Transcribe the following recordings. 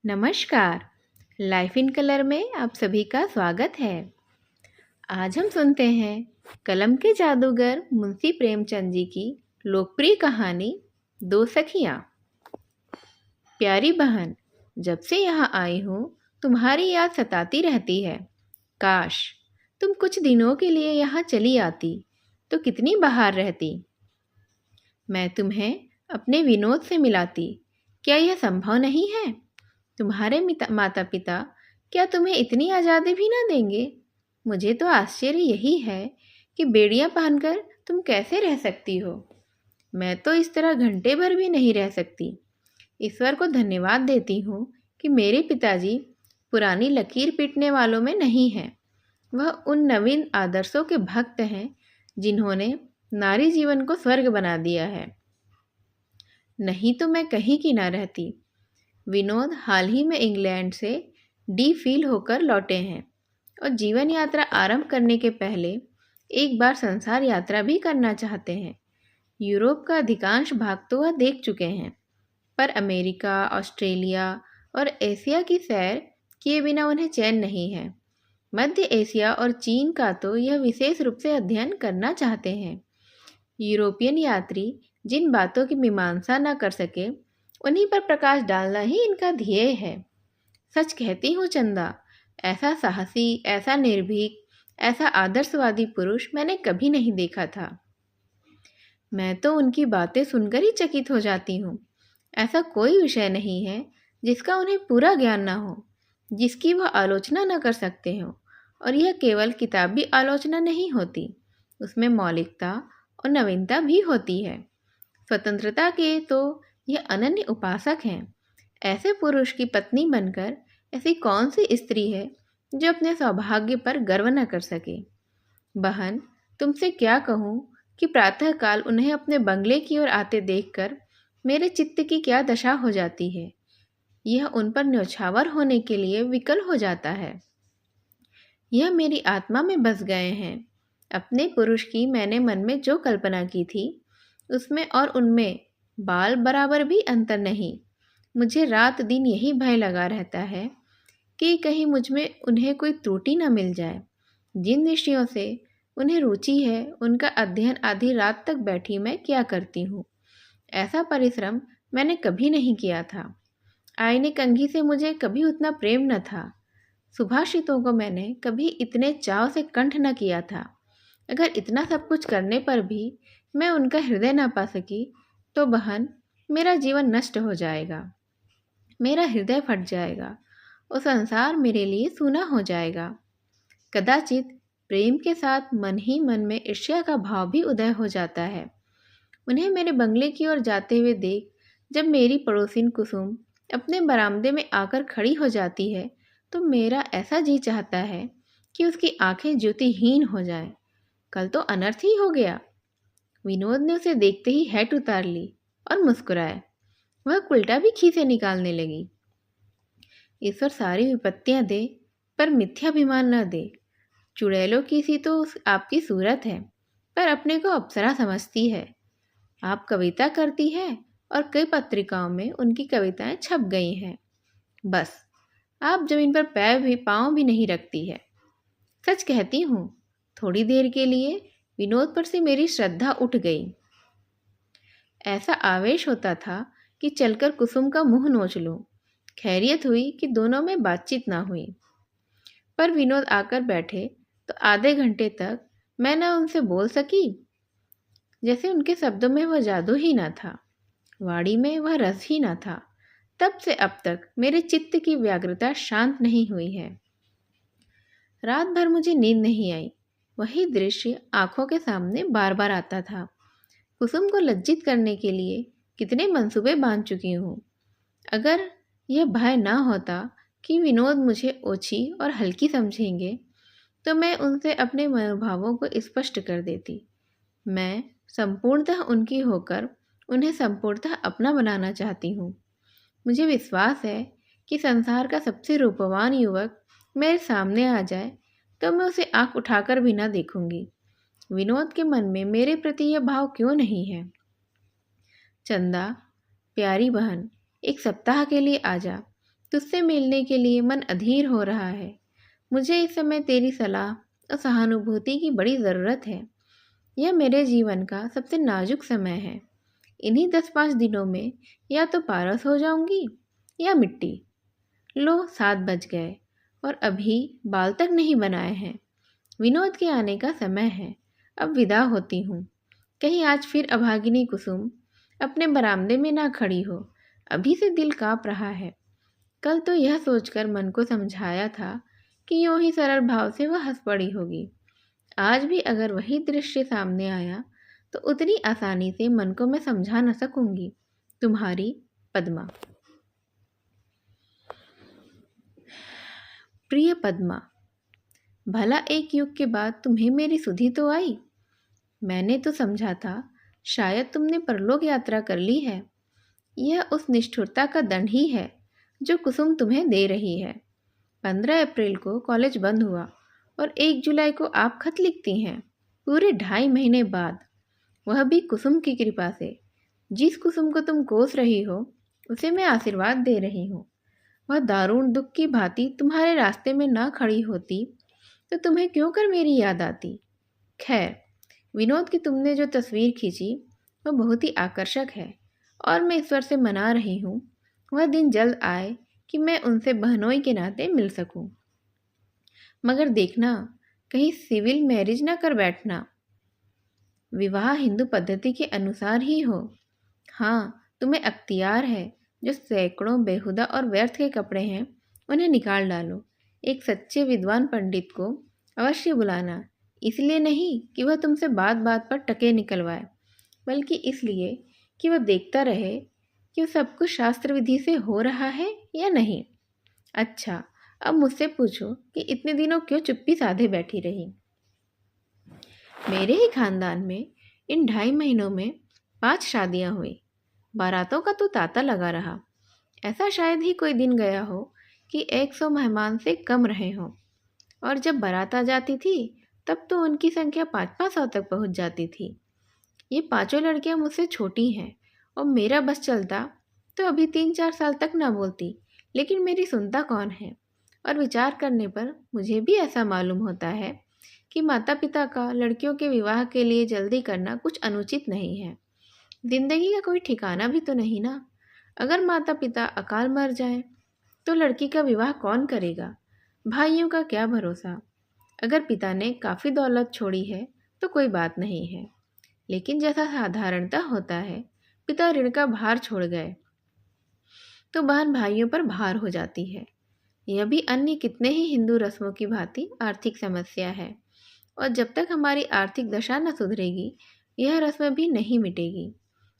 नमस्कार। Life in colour में आप सभी का स्वागत है। आज हम सुनते हैं कलम के जादूगर मुंशी प्रेमचंद जी की लोकप्रिय कहानी दो सखियाँ। प्यारी बहन, जब से यहाँ आई हूँ तुम्हारी याद सताती रहती है। काश तुम कुछ दिनों के लिए यहाँ चली आती तो कितनी बहार रहती। मैं तुम्हें अपने विनोद से मिलाती। क्या यह संभव नहीं है? तुम्हारे माता पिता क्या तुम्हें इतनी आज़ादी भी ना देंगे? मुझे तो आश्चर्य यही है कि बेड़ियां पहनकर तुम कैसे रह सकती हो। मैं तो इस तरह घंटे भर भी नहीं रह सकती। ईश्वर को धन्यवाद देती हूँ कि मेरे पिताजी पुरानी लकीर पीटने वालों में नहीं हैं। वह उन नवीन आदर्शों के भक्त हैं जिन्होंने नारी जीवन को स्वर्ग बना दिया है। नहीं तो मैं कहीं की ना रहती। विनोद हाल ही में इंग्लैंड से डी फील होकर लौटे हैं और जीवन यात्रा आरंभ करने के पहले एक बार संसार यात्रा भी करना चाहते हैं। यूरोप का अधिकांश भाग तो वह देख चुके हैं, पर अमेरिका, ऑस्ट्रेलिया और एशिया की सैर किए बिना उन्हें चैन नहीं है। मध्य एशिया और चीन का तो यह विशेष रूप से अध्ययन करना चाहते हैं। यूरोपियन यात्री जिन बातों की मीमांसा न कर सके उन्हीं पर प्रकाश डालना ही इनका ध्येय है। सच कहती हूँ चंदा, ऐसा साहसी, ऐसा निर्भीक, ऐसा आदर्शवादी पुरुष मैंने कभी नहीं देखा था। मैं तो उनकी बातें सुनकर ही चकित हो जाती हूँ। ऐसा कोई विषय नहीं है जिसका उन्हें पूरा ज्ञान ना हो, जिसकी वह आलोचना न कर सकते हो। और यह केवल किताबी आलोचना नहीं होती, उसमें मौलिकता और नवीनता भी होती है। स्वतंत्रता के तो यह अनन्य उपासक हैं। ऐसे पुरुष की पत्नी बनकर ऐसी कौन सी स्त्री है जो अपने सौभाग्य पर गर्व न कर सके। बहन, तुमसे क्या कहूँ कि प्रातःकाल उन्हें अपने बंगले की ओर आते देखकर मेरे चित्त की क्या दशा हो जाती है। यह उन पर न्यौछावर होने के लिए विकल हो जाता है। यह मेरी आत्मा में बस गए हैं। अपने पुरुष की मैंने मन में जो कल्पना की थी उसमें और उनमें बाल बराबर भी अंतर नहीं। मुझे रात दिन यही भय लगा रहता है कि कहीं मुझ में उन्हें कोई त्रुटि न मिल जाए। जिन विषयों से उन्हें रुचि है उनका अध्ययन आधी रात तक बैठी मैं क्या करती हूँ। ऐसा परिश्रम मैंने कभी नहीं किया था। आईने कंघी से मुझे कभी उतना प्रेम न था। सुभाषितों को मैंने कभी इतने चाव से कंठ न किया था। अगर इतना सब कुछ करने पर भी मैं उनका हृदय न पा सकी तो बहन, मेरा जीवन नष्ट हो जाएगा, मेरा हृदय फट जाएगा और संसार मेरे लिए सूना हो जाएगा। कदाचित प्रेम के साथ मन ही मन में ईर्ष्या का भाव भी उदय हो जाता है। उन्हें मेरे बंगले की ओर जाते हुए देख जब मेरी पड़ोसिन कुसुम अपने बरामदे में आकर खड़ी हो जाती है तो मेरा ऐसा जी चाहता है कि उसकी आंखें ज्योतिहीन हो जाएं। कल तो अनर्थ ही हो गया। विनोद ने उसे देखते ही हैट उतार ली और मुस्कुराए। वह कुल्टा भी खीसे निकालने लगी। ईश्वर सारी विपत्तियां दे पर मिथ्याभिमान न दे। चुड़ैलों की सी तो आपकी सूरत है, पर अपने को अप्सरा समझती है। आप कविता करती है और कई पत्रिकाओं में उनकी कविताएं छप गई हैं। बस आप जमीन पर पाँव भी नहीं रखती है। सच कहती हूँ, थोड़ी देर के लिए विनोद पर से मेरी श्रद्धा उठ गई। ऐसा आवेश होता था कि चलकर कुसुम का मुंह नोच लूं। खैरियत हुई कि दोनों में बातचीत ना हुई। पर विनोद आकर बैठे तो आधे घंटे तक मैं ना उनसे बोल सकी। जैसे उनके शब्दों में वह जादू ही ना था, वाणी में वह रस ही ना था। तब से अब तक मेरे चित्त की व्याग्रता शांत नहीं हुई है। रात भर मुझे नींद नहीं आई। वही दृश्य आंखों के सामने बार बार आता था। कुसुम को लज्जित करने के लिए कितने मंसूबे बांध चुकी हूँ। अगर यह भय ना होता कि विनोद मुझे ओछी और हल्की समझेंगे तो मैं उनसे अपने मनोभावों को स्पष्ट कर देती। मैं संपूर्णतः उनकी होकर उन्हें संपूर्णतः अपना बनाना चाहती हूँ। मुझे विश्वास है कि संसार का सबसे रूपवान युवक मेरे सामने आ जाए तो मैं उसे आंख उठाकर भी ना देखूंगी। विनोद के मन में मेरे प्रति यह भाव क्यों नहीं है? चंदा, प्यारी बहन, एक सप्ताह के लिए आ जा। तुझसे मिलने के लिए मन अधीर हो रहा है। मुझे इस समय तेरी सलाह और सहानुभूति की बड़ी ज़रूरत है। यह मेरे जीवन का सबसे नाजुक समय है। इन्हीं 10-5 दिनों में या तो पारस हो जाऊंगी या मिट्टी। लो 7 बज गए और अभी बाल तक नहीं बनाए हैं। विनोद के आने का समय है। अब विदा होती हूँ। कहीं आज फिर अभागिनी कुसुम अपने बरामदे में ना खड़ी हो। अभी से दिल काँप रहा है। कल तो यह सोचकर मन को समझाया था कि यूं ही सरल भाव से वह हंस पड़ी होगी। आज भी अगर वही दृश्य सामने आया तो उतनी आसानी से मन को मैं समझा न सकूंगी। तुम्हारी पद्मा। प्रिय पद्मा, भला एक युग के बाद तुम्हें मेरी सुधि तो आई। मैंने तो समझा था शायद तुमने परलोक यात्रा कर ली है। यह उस निष्ठुरता का दंड ही है जो कुसुम तुम्हें दे रही है। 15 अप्रैल को कॉलेज बंद हुआ और 1 जुलाई को आप खत लिखती हैं, पूरे 2.5 महीने बाद, वह भी कुसुम की कृपा से। जिस कुसुम को तुम कोस रही हो उसे मैं आशीर्वाद दे रही हूँ। वह दारुण दुख की भांति तुम्हारे रास्ते में ना खड़ी होती तो तुम्हें क्यों कर मेरी याद आती। खैर, विनोद की तुमने जो तस्वीर खींची वह बहुत ही आकर्षक है और मैं ईश्वर से मना रही हूँ वह दिन जल्द आए कि मैं उनसे बहनोई के नाते मिल सकूं। मगर देखना कहीं सिविल मैरिज ना कर बैठना। विवाह हिंदू पद्धति के अनुसार ही हो। हाँ, तुम्हें अख्तियार है। जो सैकड़ों बेहुदा और व्यर्थ के कपड़े हैं उन्हें निकाल डालो। एक सच्चे विद्वान पंडित को अवश्य बुलाना। इसलिए नहीं कि वह तुमसे बात बात पर टके निकलवाए, बल्कि इसलिए कि वह देखता रहे कि वह सब कुछ शास्त्र विधि से हो रहा है या नहीं। अच्छा, अब मुझसे पूछो कि इतने दिनों क्यों चुप्पी साधे बैठी रही। मेरे ही खानदान में इन 2.5 महीनों में 5 शादियां हुई। बारातों का तो तांता लगा रहा। ऐसा शायद ही कोई दिन गया हो कि 100 मेहमान से कम रहे हों। और जब बारात आ जाती थी तब तो उनकी संख्या 500-500 तक पहुंच जाती थी। ये 5 लड़कियां मुझसे छोटी हैं और मेरा बस चलता तो अभी 3-4 साल तक ना बोलती, लेकिन मेरी सुनता कौन है। और विचार करने पर मुझे भी ऐसा मालूम होता है कि माता पिता का लड़कियों के विवाह के लिए जल्दी करना कुछ अनुचित नहीं है। जिंदगी का कोई ठिकाना भी तो नहीं ना। अगर माता पिता अकाल मर जाएं तो लड़की का विवाह कौन करेगा। भाइयों का क्या भरोसा। अगर पिता ने काफ़ी दौलत छोड़ी है तो कोई बात नहीं है, लेकिन जैसा साधारणता होता है पिता ऋण का भार छोड़ गए तो बहन भाइयों पर भार हो जाती है। यह भी अन्य कितने ही हिंदू रस्मों की भांति आर्थिक समस्या है और जब तक हमारी आर्थिक दशा न सुधरेगी यह रस्म भी नहीं मिटेगी।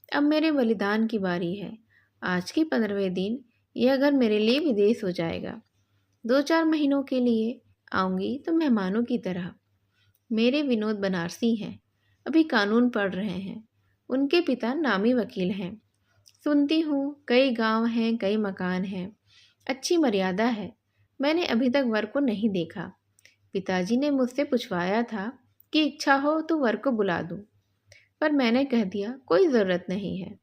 अब मेरे बलिदान की बारी है। आज के 15वें दिन यह घर मेरे लिए विदेश हो जाएगा। 2-4 महीनों के लिए आऊँगी तो मेहमानों की तरह। मेरे विनोद बनारसी हैं, अभी कानून पढ़ रहे हैं। उनके पिता नामी वकील हैं। सुनती हूँ कई गांव हैं, कई मकान हैं, अच्छी मर्यादा है। मैंने अभी तक वर को नहीं देखा। पिताजी ने मुझसे पूछवाया था कि इच्छा हो तो वर को बुला दूँ, पर मैंने कह दिया कोई ज़रूरत नहीं है।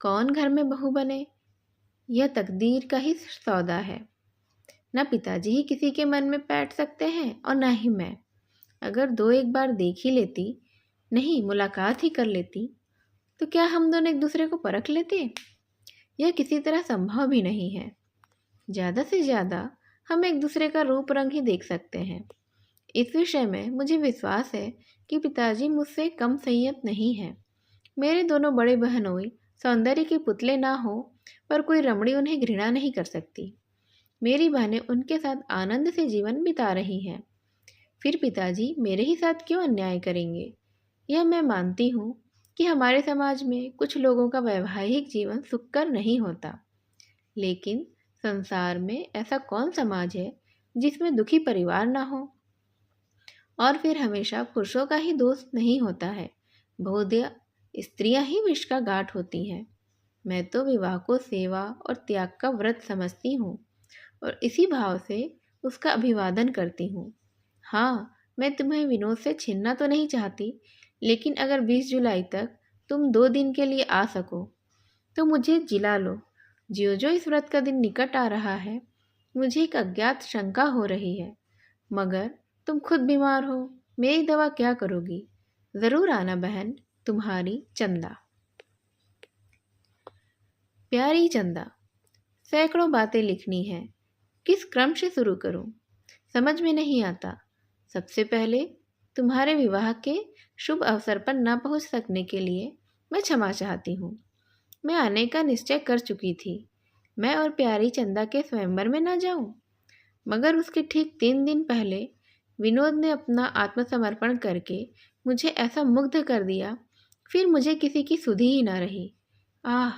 कौन घर में बहू बने यह तकदीर का ही सौदा है। न पिताजी ही किसी के मन में बैठ सकते हैं और न ही मैं। अगर 2-1 बार देख ही लेती, नहीं मुलाकात ही कर लेती, तो क्या हम दोनों एक दूसरे को परख लेते। यह किसी तरह संभव भी नहीं है। ज़्यादा से ज़्यादा हम एक दूसरे का रूप रंग ही देख सकते हैं। इस विषय में मुझे विश्वास है कि पिताजी मुझसे कम संयत नहीं है। मेरे दोनों बड़े बहनोई सौंदर्य के पुतले ना हो, पर कोई रमणी उन्हें घृणा नहीं कर सकती। मेरी बहनें उनके साथ आनंद से जीवन बिता रही हैं। फिर पिताजी मेरे ही साथ क्यों अन्याय करेंगे। यह मैं मानती हूँ कि हमारे समाज में कुछ लोगों का वैवाहिक जीवन सुखकर नहीं होता, लेकिन संसार में ऐसा कौन समाज है जिसमें दुखी परिवार ना हो। और फिर हमेशा पुरुषों का ही दोष नहीं होता है, बहुधा स्त्रियां ही विष का गांठ होती हैं। मैं तो विवाह को सेवा और त्याग का व्रत समझती हूँ और इसी भाव से उसका अभिवादन करती हूँ। हाँ, मैं तुम्हें विनोद से छीनना तो नहीं चाहती, लेकिन अगर 20 जुलाई तक तुम 2 दिन के लिए आ सको तो मुझे जिला लो। ज्यों ज्यों इस व्रत का दिन निकट आ रहा है, मुझे एक अज्ञात शंका हो रही है। मगर तुम खुद बीमार हो, मेरी दवा क्या करोगी? ज़रूर आना बहन, तुम्हारी चंदा। प्यारी चंदा, सैकड़ों बातें लिखनी हैं, किस क्रम से शुरू करूं? समझ में नहीं आता। सबसे पहले तुम्हारे विवाह के शुभ अवसर पर न पहुंच सकने के लिए मैं क्षमा चाहती हूँ। मैं आने का निश्चय कर चुकी थी। मैं और प्यारी चंदा के स्वयंवर में न जाऊं, मगर उसके ठीक 3 दिन पहले विनोद ने अपना आत्मसमर्पण करके मुझे ऐसा मुग्ध कर दिया, फिर मुझे किसी की सुधि ही न रही। आह,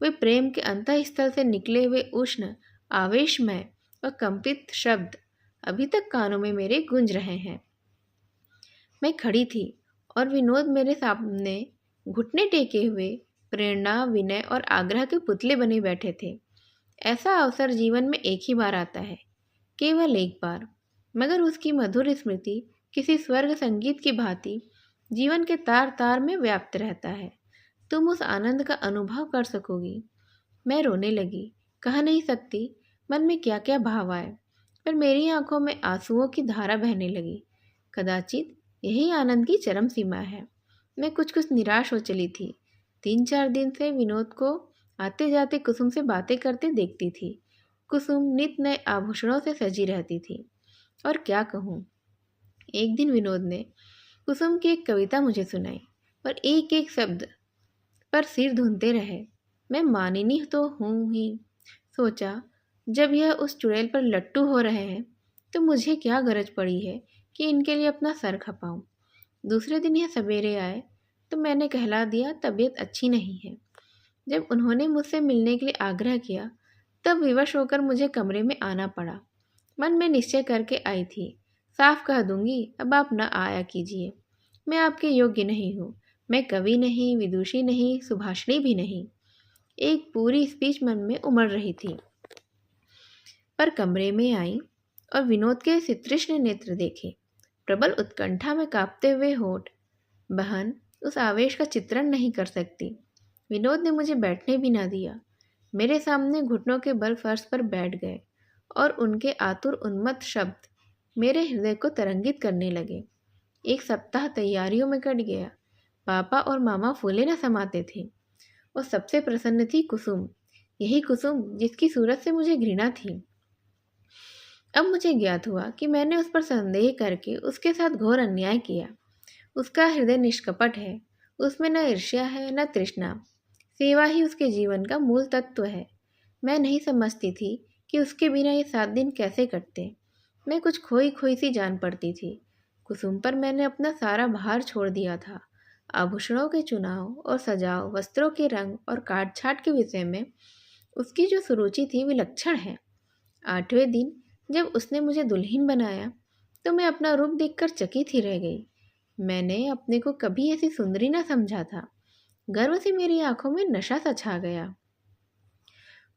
वे प्रेम के अंतःस्थल से निकले हुए उष्ण, आवेशमय और कंपित शब्द अभी तक कानों में मेरे गूंज रहे हैं। मैं खड़ी थी और विनोद मेरे सामने घुटने टेके हुए प्रेरणा, विनय और आग्रह के पुतले बने बैठे थे। ऐसा अवसर जीवन में एक ही बार आता है, केवल एक बार, मगर उसकी मधुर स्मृति किसी स्वर्ग संगीत की भांति जीवन के तार तार में व्याप्त रहता है। तुम उस आनंद का अनुभव कर सकोगी। मैं रोने लगी, कह नहीं सकती मन में क्या क्या भाव आए, पर मेरी आंखों में आंसुओं की धारा बहने लगी। कदाचित यही आनंद की चरम सीमा है। मैं कुछ कुछ निराश हो चली थी। 3-4 दिन से विनोद को आते जाते कुसुम से बातें करते देखती थी। कुसुम नित नए आभूषणों से सजी रहती थी। और क्या कहूँ, एक दिन विनोद ने कुसुम की एक कविता मुझे सुनाई, पर एक एक शब्द पर सिर धुनते रहे। मैं मानिनी तो हूँ ही। सोचा, जब यह उस चुड़ैल पर लट्टू हो रहे हैं, तो मुझे क्या गरज पड़ी है कि इनके लिए अपना सर खपाऊं। दूसरे दिन यह सवेरे आए तो मैंने कहला दिया तबीयत अच्छी नहीं है। जब उन्होंने मुझसे मिलने के लिए आग्रह किया, तब विवश होकर मुझे कमरे में आना पड़ा। मन में निश्चय करके आई थी, साफ कह दूंगी अब आप न आया कीजिए। मैं आपके योग्य नहीं हूँ। मैं कवि नहीं, विदुषी नहीं, सुभाषिणी भी नहीं। एक पूरी स्पीच मन में उमड़ रही थी, पर कमरे में आई और विनोद के सितृष्ण नेत्र देखे। प्रबल उत्कंठा में कांपते हुए होठ। बहन उस आवेश का चित्रण नहीं कर सकती। विनोद ने मुझे बैठने भी ना दिया। मेरे सामने घुटनों के बल फर्श पर बैठ गए और उनके आतुर उन्मत्त शब्द मेरे हृदय को तरंगित करने लगे। 1 सप्ताह तैयारियों में कट गया। पापा और मामा फूले न समाते थे और सबसे प्रसन्न थी कुसुम, यही कुसुम जिसकी सूरत से मुझे घृणा थी। अब मुझे ज्ञात हुआ कि मैंने उस पर संदेह करके उसके साथ घोर अन्याय किया। उसका हृदय निष्कपट है, उसमें न ईर्ष्या है न तृष्णा। सेवा ही उसके जीवन का मूल तत्व है। मैं नहीं समझती थी कि उसके बिना ये 7 दिन कैसे कटते। मैं कुछ खोई खोई सी जान पड़ती थी। कुसुम पर मैंने अपना सारा भार छोड़ दिया था। आभूषणों के चुनाव और सजाव, वस्त्रों के रंग और काट छाट के विषय में उसकी जो सुरुचि थी विलक्षण है। 8वें दिन जब उसने मुझे दुल्हन बनाया, तो मैं अपना रूप देखकर चकित ही रह गई। मैंने अपने को कभी ऐसी सुंदरी न समझा था। गर्व से मेरी आंखों में नशा सा छा गया।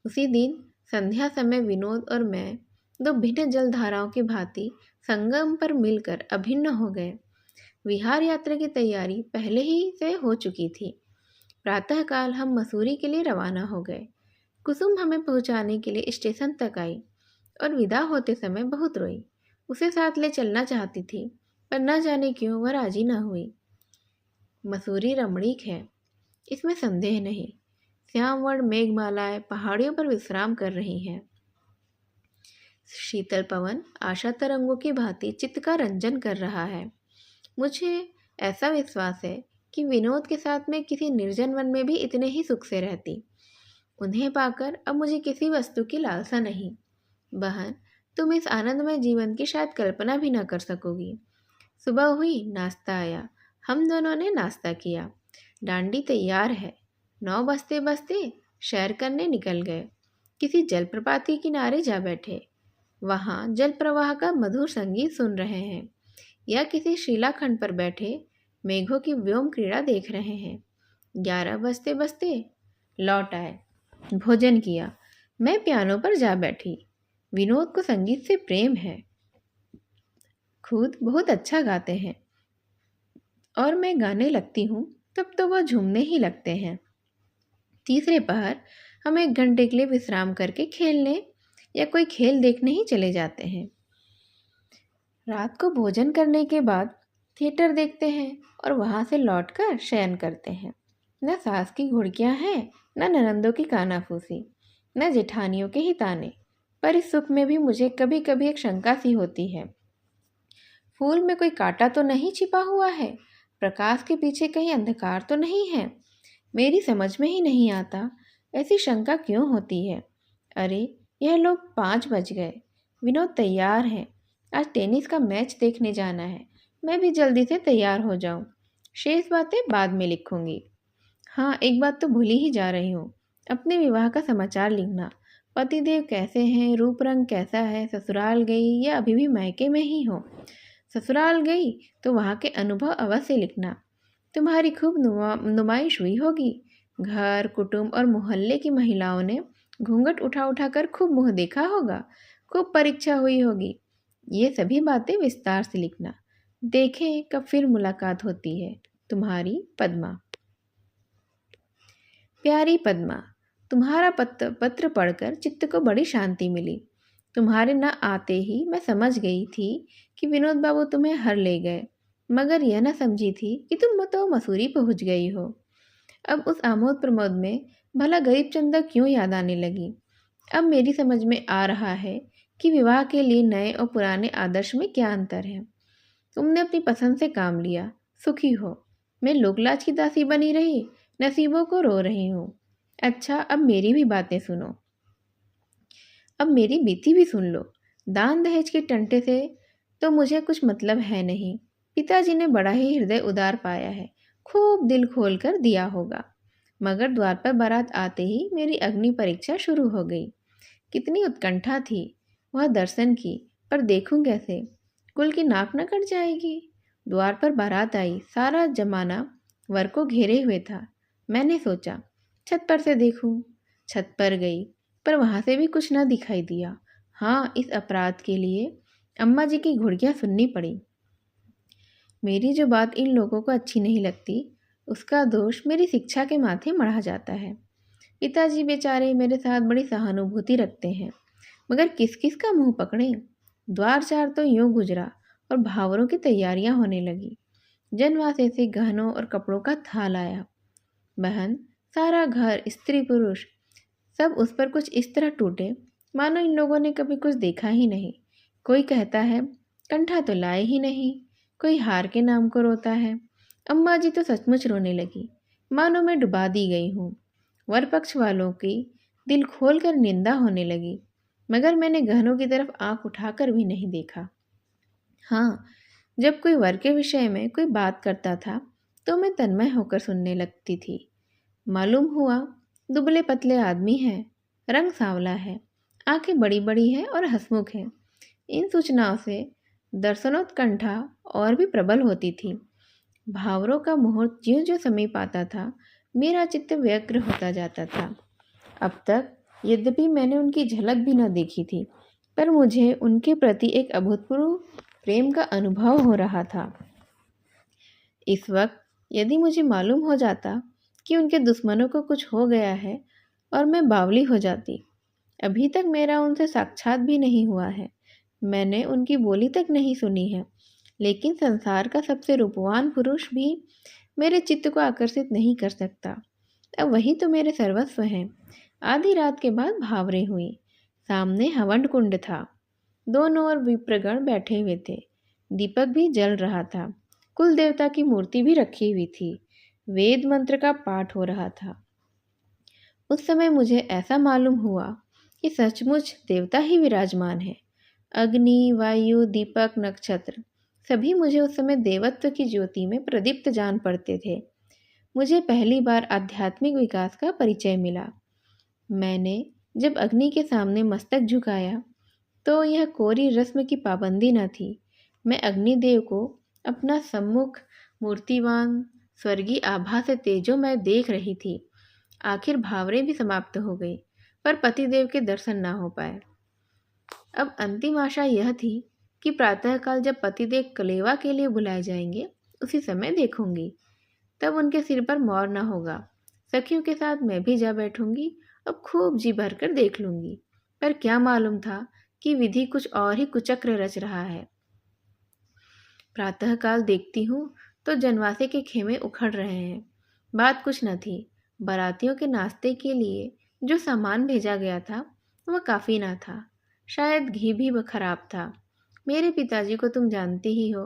उसी दिन संध्या समय विनोद और मैं 2 भिन्न जलधाराओं की भांति संगम पर मिलकर अभिन्न हो गए। विहार यात्रा की तैयारी पहले ही से हो चुकी थी। प्रातःकाल हम मसूरी के लिए रवाना हो गए। कुसुम हमें पहुंचाने के लिए स्टेशन तक आई और विदा होते समय बहुत रोई। उसे साथ ले चलना चाहती थी, पर न जाने क्यों वह राजी न हुई। मसूरी रमणीक है, इसमें संदेह नहीं। श्यामवर्ण मेघमालाएं पहाड़ियों पर विश्राम कर रही हैं। शीतल पवन आशा तरंगों की भांति चित्त का रंजन कर रहा है। मुझे ऐसा विश्वास है कि विनोद के साथ मैं किसी निर्जन वन में भी इतने ही सुख से रहती। उन्हें पाकर अब मुझे किसी वस्तु की लालसा नहीं। बहन, तुम इस आनंदमय जीवन की शायद कल्पना भी न कर सकोगी। सुबह हुई, नाश्ता आया। हम दोनों ने नाश्ता किया। डांडी तैयार है। 9 बजते बजते सैर करने निकल गए। किसी जलप्रपात के किनारे जा बैठे। वहाँ जल प्रवाह का मधुर संगीत सुन रहे हैं या किसी शिलाखंड पर बैठे मेघों की व्योम क्रीड़ा देख रहे हैं। 11 बजते बजते लौट आए। भोजन किया। मैं पियानो पर जा बैठी। विनोद को संगीत से प्रेम है, खुद बहुत अच्छा गाते हैं और मैं गाने लगती हूँ तब तो वह झूमने ही लगते हैं। तीसरे पहर हम 1 घंटे के लिए विश्राम करके खेलने या कोई खेल देखने ही चले जाते हैं। रात को भोजन करने के बाद थिएटर देखते हैं और वहाँ से लौटकर शयन करते हैं। न सास की घुड़कियाँ हैं, न ननंदों की कानाफूसी, न जेठानियों के ही ताने। पर इस सुख में भी मुझे कभी कभी एक शंका सी होती है। फूल में कोई कांटा तो नहीं छिपा हुआ है? प्रकाश के पीछे कहीं अंधकार तो नहीं है? मेरी समझ में ही नहीं आता ऐसी शंका क्यों होती है। अरे, यह लोग 5 बज गए। विनोद तैयार हैं। आज टेनिस का मैच देखने जाना है। मैं भी जल्दी से तैयार हो जाऊं। शेष बातें बाद में लिखूंगी। हाँ, एक बात तो भूल ही जा रही हूँ। अपने विवाह का समाचार लिखना। पतिदेव कैसे हैं, रूप रंग कैसा है, ससुराल गई या अभी भी मायके में ही हो। ससुराल गई तो वहाँ के अनुभव अवश्य लिखना। तुम्हारी खूब नुमाइश हुई होगी। घर, कुटुंब और मोहल्ले की महिलाओं ने घूंघट उठा उठा कर खूब मुँह देखा होगा। खूब परीक्षा हुई होगी। ये सभी बातें विस्तार से लिखना। देखें कब फिर मुलाकात होती है। तुम्हारी पद्मा। प्यारी पद्मा, तुम्हारा पत्र पढ़कर चित्त को बड़ी शांति मिली। तुम्हारे न आते ही मैं समझ गई थी कि विनोद बाबू तुम्हें हर ले गए, मगर यह न समझी थी कि तुम तो मसूरी पहुंच गई हो। अब उस आमोद प्रमोद में भला गरीब चंदा क्यों याद आने लगी। अब मेरी समझ में आ रहा है कि विवाह के लिए नए और पुराने आदर्श में क्या अंतर है। तुमने अपनी पसंद से काम लिया, सुखी हो। मैं लोकलाज की दासी बनी रही, नसीबों को रो रही हूँ। अच्छा, अब मेरी भी बातें सुनो। अब मेरी बीती भी सुन लो। दान दहेज के टंटे से तो मुझे कुछ मतलब है नहीं। पिताजी ने बड़ा ही हृदय उदार पाया है, खूब दिल खोल कर दिया होगा। मगर द्वार पर बारात आते ही मेरी अग्नि परीक्षा शुरू हो गई। कितनी उत्कंठा थी वह दर्शन की, पर देखूं कैसे? कुल की नाक न कट जाएगी। द्वार पर बारात आई, सारा जमाना वर को घेरे हुए था। मैंने सोचा छत पर से देखूं। छत पर गई, पर वहां से भी कुछ न दिखाई दिया। हाँ, इस अपराध के लिए अम्मा जी की घुड़कियां सुननी पड़ी। मेरी जो बात इन लोगों को अच्छी नहीं लगती, उसका दोष मेरी शिक्षा के माथे मढ़ा जाता है। पिताजी बेचारे मेरे साथ बड़ी सहानुभूति रखते हैं, मगर किस किस का मुंह पकड़े। द्वार चार तो यूं गुजरा और भावरों की तैयारियां होने लगी। जनवासे से गहनों और कपड़ों का थाल आया। बहन, सारा घर, स्त्री पुरुष सब उस पर कुछ इस तरह टूटे मानो इन लोगों ने कभी कुछ देखा ही नहीं। कोई कहता है कंठा तो लाए ही नहीं, कोई हार के नाम को रोता है। अम्मा जी तो सचमुच रोने लगी, मानो मैं डुबा दी गई हूँ। वर पक्ष वालों की दिल खोलकर निंदा होने लगी, मगर मैंने गहनों की तरफ आंख उठाकर भी नहीं देखा। हाँ, जब कोई वर के विषय में कोई बात करता था तो मैं तन्मय होकर सुनने लगती थी। मालूम हुआ दुबले पतले आदमी हैं, रंग सांवला है, आंखें बड़ी बड़ी हैं और हंसमुख हैं। इन सूचनाओं से दर्शनोत्कंठा और भी प्रबल होती थी। भावरों का मुहूर्त ज्यों ज्यों समीप आता था, मेरा चित्त व्यग्र होता जाता था। अब तक यद्यपि मैंने उनकी झलक भी न देखी थी, पर मुझे उनके प्रति एक अभूतपूर्व प्रेम का अनुभव हो रहा था। इस वक्त यदि मुझे मालूम हो जाता कि उनके दुश्मनों को कुछ हो गया है और मैं बावली हो जाती। अभी तक मेरा उनसे साक्षात भी नहीं हुआ है, मैंने उनकी बोली तक नहीं सुनी है, लेकिन संसार का सबसे रूपवान पुरुष भी मेरे चित्त को आकर्षित नहीं कर सकता। अब वही तो मेरे सर्वस्व हैं। आधी रात के बाद भावरे हुई। सामने हवन कुंड था। दोनों ओर विप्रगण बैठे हुए थे। दीपक भी जल रहा था। कुल देवता की मूर्ति भी रखी हुई थी। वेद मंत्र का पाठ हो रहा था। उस समय मुझे ऐसा मालूम हुआ कि सचमुच देवता ही विराजमान है। अग्नि, वायु, दीपक, नक्षत्र सभी मुझे उस समय देवत्व की ज्योति में प्रदीप्त जान पड़ते थे। मुझे पहली बार आध्यात्मिक विकास का परिचय मिला। मैंने जब अग्नि के सामने मस्तक झुकाया तो यह कोरी रस्म की पाबंदी न थी। मैं अग्निदेव को अपना सम्मुख मूर्तिवान स्वर्गीय आभा से तेजो मैं देख रही थी। आखिर भावरे भी समाप्त हो गई, पर पतिदेव के दर्शन ना हो पाए। अब अंतिम आशा यह थी कि प्रातःकाल जब पतिदेव कलेवा के लिए बुलाए जाएंगे, उसी समय देखूंगी। तब उनके सिर पर मौर न होगा। सखियों के साथ मैं भी जा बैठूंगी अब खूब जी भरकर देख लूंगी। पर क्या मालूम था कि विधि कुछ और ही कुचक्र रच रहा है। प्रातःकाल देखती हूँ तो जनवासे के खेमे उखड़ रहे हैं। बात कुछ न थी, बारातियों के नाश्ते के लिए जो सामान भेजा गया था वह काफ़ी ना था। शायद घी भी खराब था। मेरे पिताजी को तुम जानती ही हो,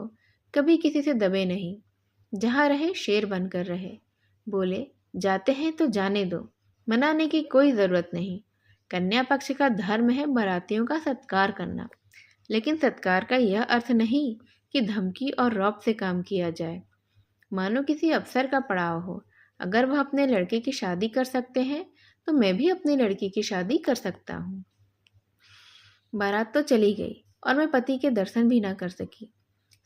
कभी किसी से दबे नहीं, जहाँ रहे शेर बनकर रहे। बोले जाते हैं तो जाने दो, मनाने की कोई ज़रूरत नहीं। कन्या पक्ष का धर्म है बारातियों का सत्कार करना, लेकिन सत्कार का यह अर्थ नहीं कि धमकी और रौब से काम किया जाए। मानो किसी अफसर का पड़ाव हो। अगर वह अपने लड़के की शादी कर सकते हैं तो मैं भी अपनी लड़की की शादी कर सकता हूँ। बारात तो चली गई और मैं पति के दर्शन भी ना कर सकी।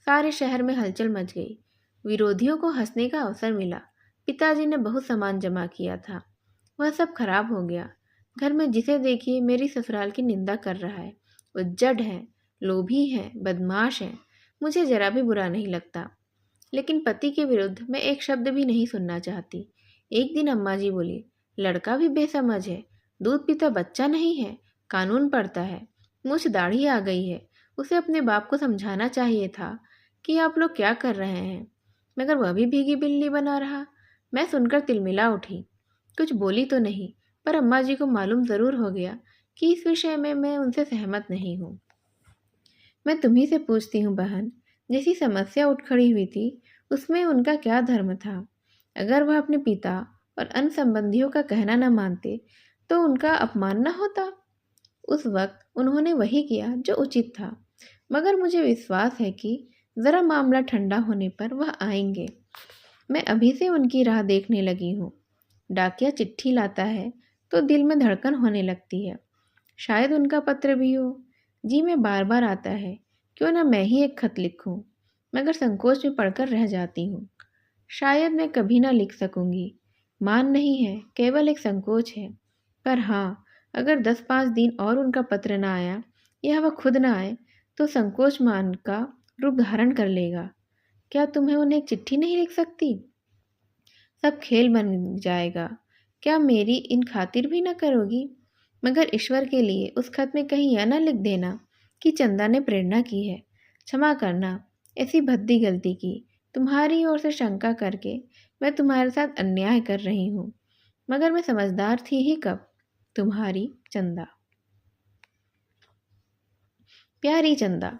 सारे शहर में हलचल मच गई। विरोधियों को हंसने का अवसर मिला। पिताजी ने बहुत सामान जमा किया था, वह सब खराब हो गया। घर में जिसे देखिए मेरी ससुराल की निंदा कर रहा है। उज्जड है, लोभी है, बदमाश है। मुझे जरा भी बुरा नहीं लगता, लेकिन पति के विरुद्ध मैं एक शब्द भी नहीं सुनना चाहती। एक दिन अम्मा जी बोली, लड़का भी बेसमझ है, दूध पीता बच्चा नहीं है, कानून पढ़ता है, मुझ दाढ़ी आ गई है। उसे अपने बाप को समझाना चाहिए था कि आप लोग क्या कर रहे हैं, मगर वह भी भीगी बिल्ली बना रहा। मैं सुनकर तिलमिला उठी। कुछ बोली तो नहीं, पर अम्मा जी को मालूम ज़रूर हो गया कि इस विषय में मैं उनसे सहमत नहीं हूँ। मैं तुम्ही से पूछती हूँ बहन, जैसी समस्या उठ खड़ी हुई थी उसमें उनका क्या धर्म था? अगर वह अपने पिता और अन्य संबंधियों का कहना न मानते तो उनका अपमान न होता। उस वक्त उन्होंने वही किया जो उचित था, मगर मुझे विश्वास है कि ज़रा मामला ठंडा होने पर वह आएंगे। मैं अभी से उनकी राह देखने लगी हूँ। डाकिया चिट्ठी लाता है तो दिल में धड़कन होने लगती है। शायद उनका पत्र भी हो। जी में बार बार आता है, क्यों ना मैं ही एक खत लिखूं, मगर संकोच में पढ़कर रह जाती हूँ। शायद मैं कभी ना लिख सकूंगी। मान नहीं है, केवल एक संकोच है। पर हाँ, अगर 10-5 दिन और उनका पत्र ना आया या वह खुद ना आए तो संकोच मान का रूप धारण कर लेगा। क्या तुम्हें उन्हें एक चिट्ठी नहीं लिख सकती? सब खेल बन जाएगा। क्या मेरी इन खातिर भी न करोगी? मगर ईश्वर के लिए उस खत में कहीं यह न लिख देना कि चंदा ने प्रेरणा की है। क्षमा करना, ऐसी भद्दी गलती की। तुम्हारी ओर से शंका करके मैं तुम्हारे साथ अन्याय कर रही हूँ, मगर मैं समझदार थी ही कब। तुम्हारी चंदा। प्यारी चंदा,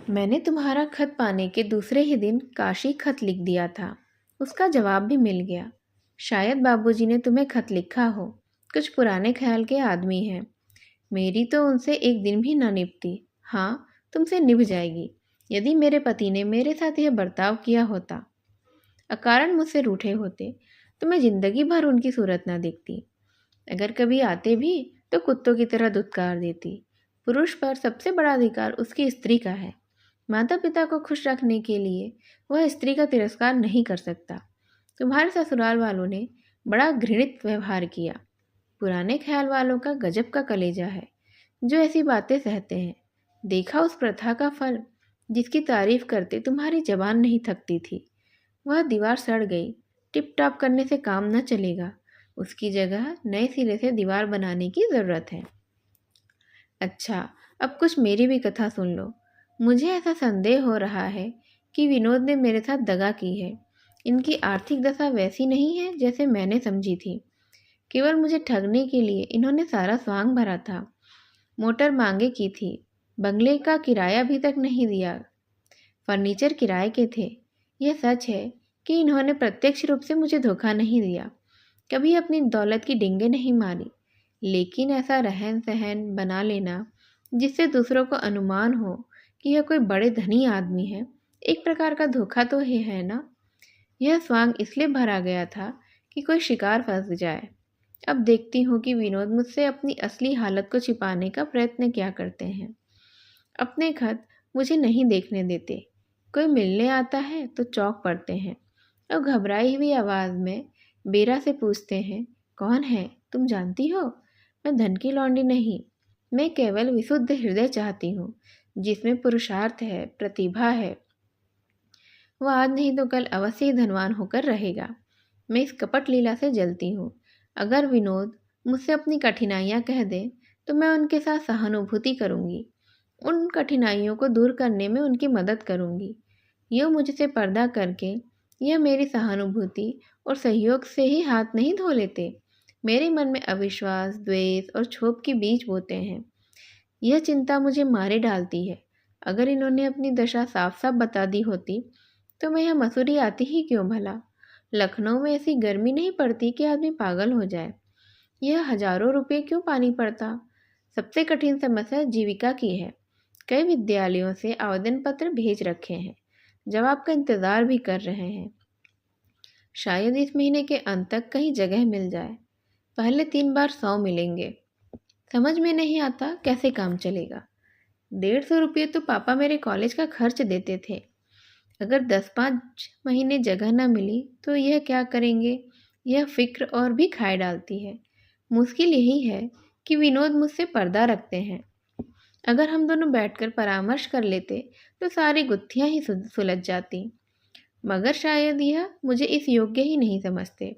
मैंने तुम्हारा खत पाने के दूसरे ही दिन काशी खत लिख दिया था। उसका जवाब भी मिल गया। शायद बाबूजी ने तुम्हें खत लिखा हो। कुछ पुराने ख्याल के आदमी हैं। मेरी तो उनसे एक दिन भी न निपटी। हाँ, तुमसे निभ जाएगी यदि मेरे पति ने मेरे साथ यह बर्ताव किया होता। अकारण मुझसे रूठे होते तो मैं जिंदगी भर उनकी सूरत न देखती। अगर कभी आते भी तो कुत्तों की तरह दुत्कार देती। पुरुष पर सबसे बड़ा अधिकार उसकी स्त्री का है। माता पिता को खुश रखने के लिए वह स्त्री का तिरस्कार नहीं कर सकता। तुम्हारे ससुराल वालों ने बड़ा घृणित व्यवहार किया। पुराने ख्याल वालों का गजब का कलेजा है जो ऐसी बातें सहते हैं। देखा उस प्रथा का फल, जिसकी तारीफ करते तुम्हारी जबान नहीं थकती थी। वह दीवार सड़ गई। टिप टॉप करने से काम न चलेगा। उसकी जगह नए सिरे से दीवार बनाने की ज़रूरत है। अच्छा, अब कुछ मेरी भी कथा सुन लो। मुझे ऐसा संदेह हो रहा है कि विनोद ने मेरे साथ दगा की है। इनकी आर्थिक दशा वैसी नहीं है जैसे मैंने समझी थी। केवल मुझे ठगने के लिए इन्होंने सारा स्वांग भरा था। मोटर मांगे की थी। बंगले का किराया अभी तक नहीं दिया। फर्नीचर किराए के थे। यह सच है कि इन्होंने प्रत्यक्ष रूप से मुझे धोखा नहीं दिया, कभी अपनी दौलत की डींगे नहीं मारी, लेकिन ऐसा रहन सहन बना लेना जिससे दूसरों को अनुमान हो कि यह कोई बड़े धनी आदमी है, एक प्रकार का धोखा तो ही है ना। यह स्वांग इसलिए भरा गया था कि कोई शिकार फंस जाए। अब देखती हूँ कि विनोद मुझसे अपनी असली हालत को छिपाने का प्रयत्न क्या करते हैं। अपने खत मुझे नहीं देखने देते। कोई मिलने आता है तो चौंक पड़ते हैं और घबराई हुई आवाज़ में बेरा से पूछते हैं, कौन है, तुम जानती हो? मैं धन की लौंडी नहीं, मैं केवल विशुद्ध हृदय चाहती हूँ जिसमें पुरुषार्थ है, प्रतिभा है। वह आज नहीं तो कल अवश्य ही धनवान होकर रहेगा। मैं इस कपट लीला से जलती हूँ। अगर विनोद मुझसे अपनी कठिनाइयाँ कह दें तो मैं उनके साथ सहानुभूति करूँगी। उन कठिनाइयों को दूर करने में उनकी मदद करूँगी। यूँ मुझसे पर्दा करके यह मेरी सहानुभूति और सहयोग से ही हाथ नहीं धो लेते। मेरे मन में अविश्वास, द्वेष और क्षोभ के बीज बोते हैं। यह चिंता मुझे मारे डालती है। अगर इन्होंने अपनी दशा साफ साफ बता दी होती तो मैं यहाँ मसूरी आती ही क्यों भला। लखनऊ में ऐसी गर्मी नहीं पड़ती कि आदमी पागल हो जाए। यह हजारों रुपए क्यों पानी पड़ता। सबसे कठिन समस्या जीविका की है। कई विद्यालयों से आवेदन पत्र भेज रखे हैं, जवाब का इंतज़ार भी कर रहे हैं। शायद इस महीने के अंत तक कहीं जगह मिल जाए। पहले 3 बार 100 मिलेंगे। समझ में नहीं आता कैसे काम चलेगा। 150 रुपये तो पापा मेरे कॉलेज का खर्च देते थे। अगर 10-5 महीने जगह न मिली तो यह क्या करेंगे, यह फिक्र और भी खाए डालती है। मुश्किल यही है कि विनोद मुझसे पर्दा रखते हैं। अगर हम दोनों बैठकर परामर्श कर लेते तो सारी गुत्थियां ही सुलझ जाती। मगर शायद यह मुझे इस योग्य ही नहीं समझते।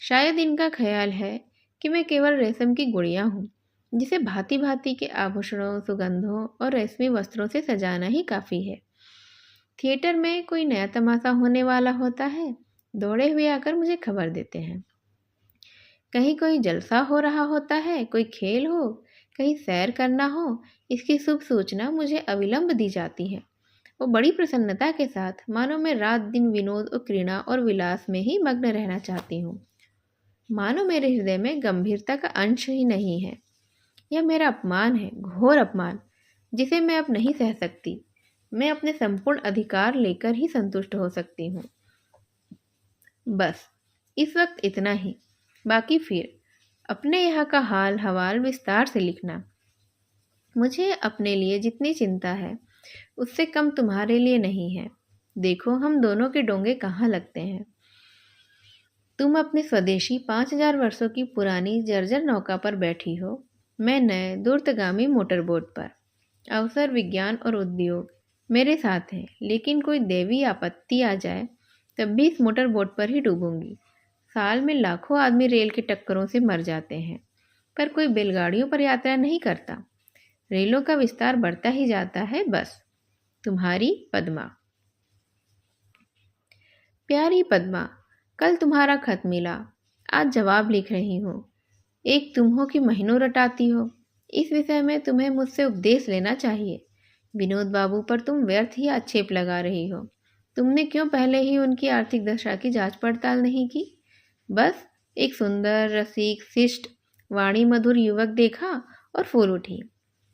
शायद इनका ख्याल है कि मैं केवल रेशम की गुड़िया हूँ, जिसे भांति भांति के आभूषणों, सुगंधों और रेशमी वस्त्रों से सजाना ही काफ़ी है। थिएटर में कोई नया तमाशा होने वाला होता है, दौड़े हुए आकर मुझे खबर देते हैं। कहीं कोई जलसा हो रहा होता है, कोई खेल हो, कहीं सैर करना हो, इसकी शुभ सूचना मुझे अविलंब दी जाती है। वो बड़ी प्रसन्नता के साथ, मानो मैं रात दिन विनोद और क्रीड़ा और विलास में ही मग्न रहना चाहती हूँ। मानो मेरे हृदय में गंभीरता का अंश ही नहीं है। यह मेरा अपमान है, घोर अपमान, जिसे मैं अब नहीं सह सकती। मैं अपने संपूर्ण अधिकार लेकर ही संतुष्ट हो सकती हूँ। बस इस वक्त इतना ही। बाकी फिर अपने यहाँ का हाल हवाल विस्तार से लिखना। मुझे अपने लिए जितनी चिंता है उससे कम तुम्हारे लिए नहीं है। देखो हम दोनों के डोंगे कहाँ लगते हैं। तुम अपनी स्वदेशी 5000 वर्षों की पुरानी जर्जर नौका पर बैठी हो, मैं नए दूरगामी मोटरबोट पर। अवसर, विज्ञान और उद्योग मेरे साथ हैं, लेकिन कोई दैवीय आपत्ति आ जाए तब भी इस मोटरबोट पर ही डूबूंगी। साल में लाखों आदमी रेल के टक्करों से मर जाते हैं, पर कोई बैलगाड़ियों पर यात्रा नहीं करता। रेलों का विस्तार बढ़ता ही जाता है। बस तुम्हारी पद्मा। प्यारी पद्मा, कल तुम्हारा खत मिला, आज जवाब लिख रही हूँ। एक तुम हो कि महीनों रटाती हो। इस विषय में तुम्हें मुझसे उपदेश लेना चाहिए। विनोद बाबू पर तुम व्यर्थ ही आक्षेप लगा रही हो। तुमने क्यों पहले ही उनकी आर्थिक दशा की जांच पड़ताल नहीं की। बस एक सुंदर, रसिक, शिष्ट, वाणी मधुर युवक देखा और फूल उठी।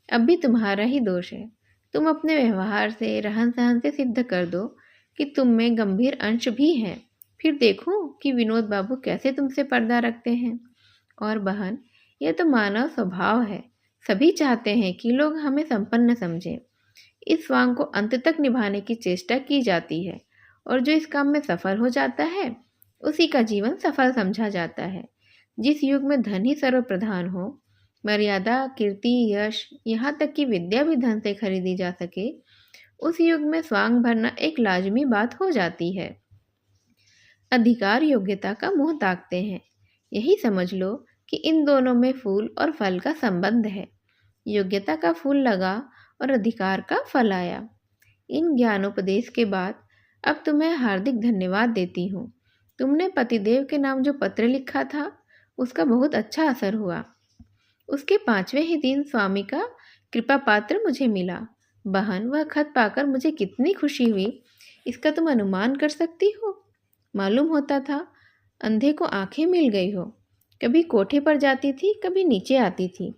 अब भी तुम्हारा ही दोष है। तुम अपने व्यवहार से, रहन सहन से सिद्ध कर दो कि तुम में गंभीर अंश भी है। फिर देखो कि विनोद बाबू कैसे तुमसे पर्दा रखते हैं। और बहन, यह तो मानव स्वभाव है। सभी चाहते हैं कि लोग हमें संपन्न समझें। इस स्वांग को अंत तक निभाने की चेष्टा की जाती है, और जो इस काम में सफल हो जाता है उसी का जीवन सफल समझा जाता है। जिस युग में धन ही सर्वप्रधान हो, मर्यादा, कीर्ति, यश, यहाँ तक कि विद्या भी धन से खरीदी जा सके, उस युग में स्वांग भरना एक लाजमी बात हो जाती है। अधिकार योग्यता का मुंह ताकते हैं। यही समझ लो कि इन दोनों में फूल और फल का संबंध है। योग्यता का फूल लगा और अधिकार का फल आया। इन ज्ञानोपदेश के बाद अब तुम्हें हार्दिक धन्यवाद देती हूँ। तुमने पतिदेव के नाम जो पत्र लिखा था उसका बहुत अच्छा असर हुआ। उसके 5वें ही दिन स्वामी का कृपा पात्र मुझे मिला। बहन, वह खत पाकर मुझे कितनी खुशी हुई, इसका तुम अनुमान कर सकती हो। मालूम होता था अंधे को आंखें मिल गई हो। कभी कोठे पर जाती थी, कभी नीचे आती थी,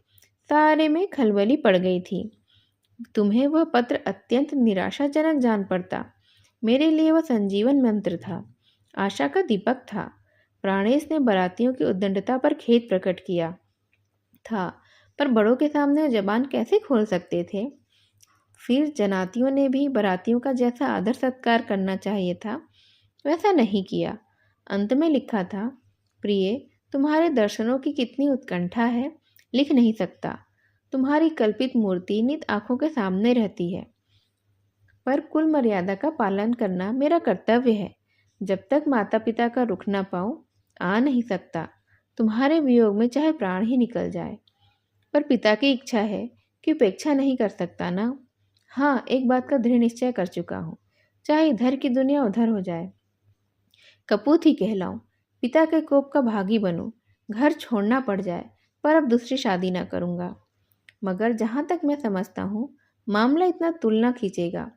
सारे में खलबली पड़ गई थी। तुम्हें वह पत्र अत्यंत निराशाजनक जान पड़ता। मेरे लिए वह संजीवन मंत्र था, आशा का दीपक था। प्राणेश ने बारातियों की उद्दंडता पर खेद प्रकट किया था, पर बड़ों के सामने जबान कैसे खोल सकते थे। फिर जनातियों ने भी बारातियों का जैसा आदर सत्कार करना चाहिए था वैसा नहीं किया। अंत में लिखा था, प्रिय, तुम्हारे दर्शनों की कितनी उत्कंठा है, लिख नहीं सकता। तुम्हारी कल्पित मूर्ति नित आंखों के सामने रहती है, पर कुल मर्यादा का पालन करना मेरा कर्तव्य है। जब तक माता पिता का रुख ना पाऊं, आ नहीं सकता। तुम्हारे वियोग में चाहे प्राण ही निकल जाए। पर पिता की इच्छा है कि उपेक्षा नहीं कर सकता ना। हाँ, एक बात का दृढ़ निश्चय कर चुका हूँ, चाहे इधर की दुनिया उधर हो जाए, कपूत ही कहलाऊं, पिता के कोप का भागी बनूं, घर छोड़ना पड़ जाए, पर अब दूसरी शादी ना करूँगा। मगर जहाँ तक मैं समझता हूँ, मामला इतना तुलना खींचेगा।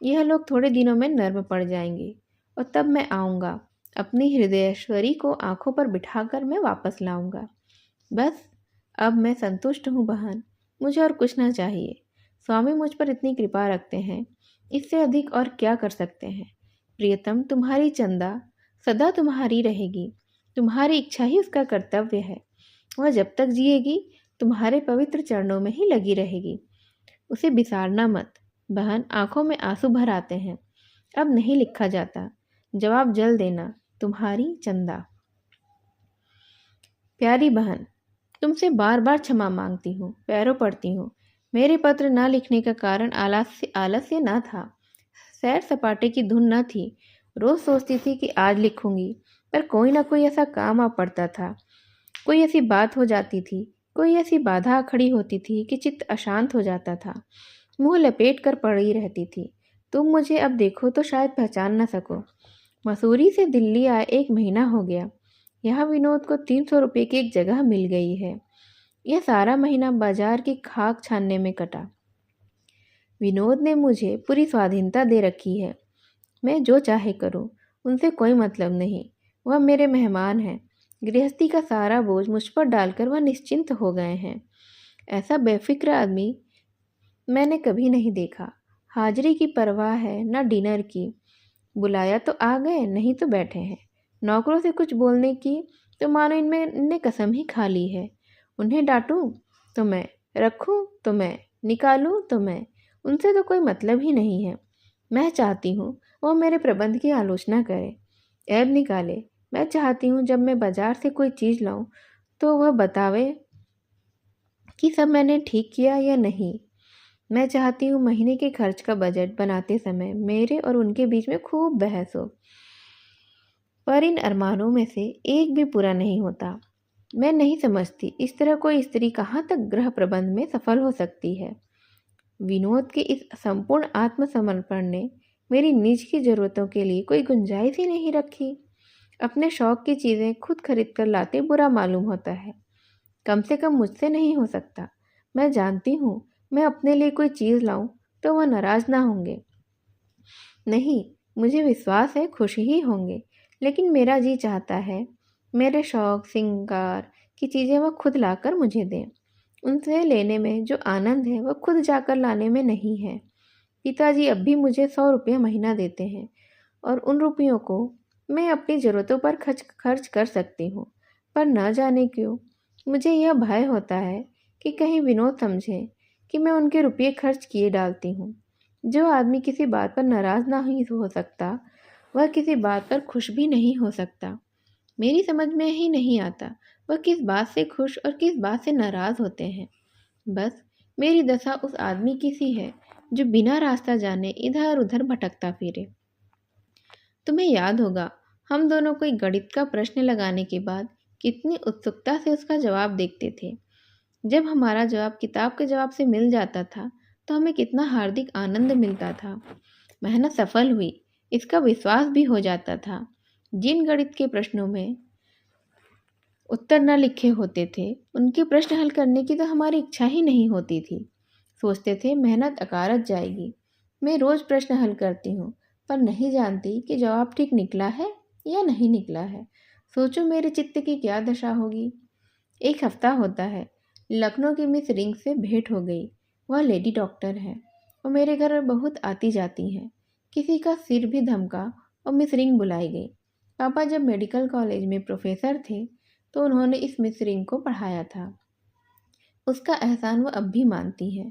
यह लोग थोड़े दिनों में नर्म पड़ जाएंगे और तब मैं आऊँगा, अपनी हृदयेश्वरी को आंखों पर बिठाकर मैं वापस लाऊंगा। बस अब मैं संतुष्ट हूँ बहन, मुझे और कुछ ना चाहिए। स्वामी मुझ पर इतनी कृपा रखते हैं, इससे अधिक और क्या कर सकते हैं। प्रियतम, तुम्हारी चंदा सदा तुम्हारी रहेगी, तुम्हारी इच्छा ही उसका कर्तव्य है। वह जब तक जिएगी तुम्हारे पवित्र चरणों में ही लगी रहेगी, उसे बिसारना मत। बहन, आंखों में आंसू भर आते हैं, अब नहीं लिखा जाता, जवाब जल्द देना। तुम्हारी चंदा। प्यारी बहन, तुमसे बार बार क्षमा मांगती हूँ, पैरों पड़ती हूँ। मेरे पत्र न लिखने का कारण आलस्य न था, सैर सपाटे की धुन न थी। रोज सोचती थी कि आज लिखूंगी, पर कोई ना कोई ऐसा काम आ पड़ता था, कोई ऐसी बात हो जाती थी, कोई ऐसी बाधा खड़ी होती थी कि चित्त अशांत हो जाता था, मुंह लपेट कर पड़ी रहती थी। तुम मुझे अब देखो तो शायद पहचान न सको। मसूरी से दिल्ली आए 1 महीना हो गया। यहाँ विनोद को 300 रुपये की एक जगह मिल गई है। यह सारा महीना बाजार की खाक छानने में कटा। विनोद ने मुझे पूरी स्वाधीनता दे रखी है, मैं जो चाहे करूं, उनसे कोई मतलब नहीं। वह मेरे मेहमान हैं। गृहस्थी का सारा बोझ मुझ पर डालकर वह निश्चिंत हो गए हैं। ऐसा बेफिक्र आदमी मैंने कभी नहीं देखा। हाजिरी की परवाह है न डिनर की। बुलाया तो आ गए, नहीं तो बैठे हैं। नौकरों से कुछ बोलने की तो मानो इनने कसम ही खा ली है। उन्हें डांटूं तो मैं, रखूं तो मैं, निकालूं तो मैं, उनसे तो कोई मतलब ही नहीं है। मैं चाहती हूँ वो मेरे प्रबंध की आलोचना करे, ऐब निकाले। मैं चाहती हूँ जब मैं बाजार से कोई चीज़ लाऊं तो वह बतावे कि सब मैंने ठीक किया या नहीं। मैं चाहती हूँ महीने के खर्च का बजट बनाते समय मेरे और उनके बीच में खूब बहस हो, पर इन अरमानों में से एक भी पूरा नहीं होता। मैं नहीं समझती इस तरह कोई स्त्री कहाँ तक गृह प्रबंध में सफल हो सकती है। विनोद के इस संपूर्ण आत्मसमर्पण ने मेरी निज की जरूरतों के लिए कोई गुंजाइश ही नहीं रखी। अपने शौक की चीज़ें खुद खरीद कर लाते बुरा मालूम होता है, कम से कम मुझसे नहीं हो सकता। मैं जानती हूँ मैं अपने लिए कोई चीज़ लाऊं तो वह नाराज ना होंगे। नहीं, मुझे विश्वास है खुश ही होंगे, लेकिन मेरा जी चाहता है मेरे शौक श्रृंगार की चीज़ें वह खुद लाकर मुझे दें। उनसे लेने में जो आनंद है वह खुद जाकर लाने में नहीं है। पिताजी अब भी मुझे 100 रुपये महीना देते हैं और उन रुपयों को मैं अपनी ज़रूरतों पर खर्च कर सकती हूँ, पर न जाने क्यों मुझे यह भय होता है कि कहीं विनोद समझे कि मैं उनके रुपये खर्च किए डालती हूँ। जो आदमी किसी बात पर नाराज़ ना ही हो सकता, वह किसी बात पर खुश भी नहीं हो सकता। मेरी समझ में ही नहीं आता वह किस बात से खुश और किस बात से नाराज़ होते हैं। बस मेरी दशा उस आदमी की सी है जो बिना रास्ता जाने इधर उधर भटकता फिरे। तुम्हें याद होगा, हम दोनों कोई गणित का प्रश्न लगाने के बाद कितनी उत्सुकता से उसका जवाब देखते थे। जब हमारा जवाब किताब के जवाब से मिल जाता था तो हमें कितना हार्दिक आनंद मिलता था। मेहनत सफल हुई, इसका विश्वास भी हो जाता था। जिन गणित के प्रश्नों में उत्तर न लिखे होते थे, उनके प्रश्न हल करने की तो हमारी इच्छा ही नहीं होती थी। सोचते थे मेहनत अकारत जाएगी। मैं रोज़ प्रश्न हल करती हूँ, पर नहीं जानती कि जवाब ठीक निकला है या नहीं निकला है। सोचो मेरे चित्त की क्या दशा होगी। एक हफ्ता होता है, लखनऊ की मिस रिंग से भेंट हो गई। वह लेडी डॉक्टर है और मेरे घर बहुत आती जाती हैं। किसी का सिर भी धमका और मिस रिंग बुलाई गई। पापा जब मेडिकल कॉलेज में प्रोफेसर थे तो उन्होंने इस मिस रिंग को पढ़ाया था। उसका एहसान वह अब भी मानती है।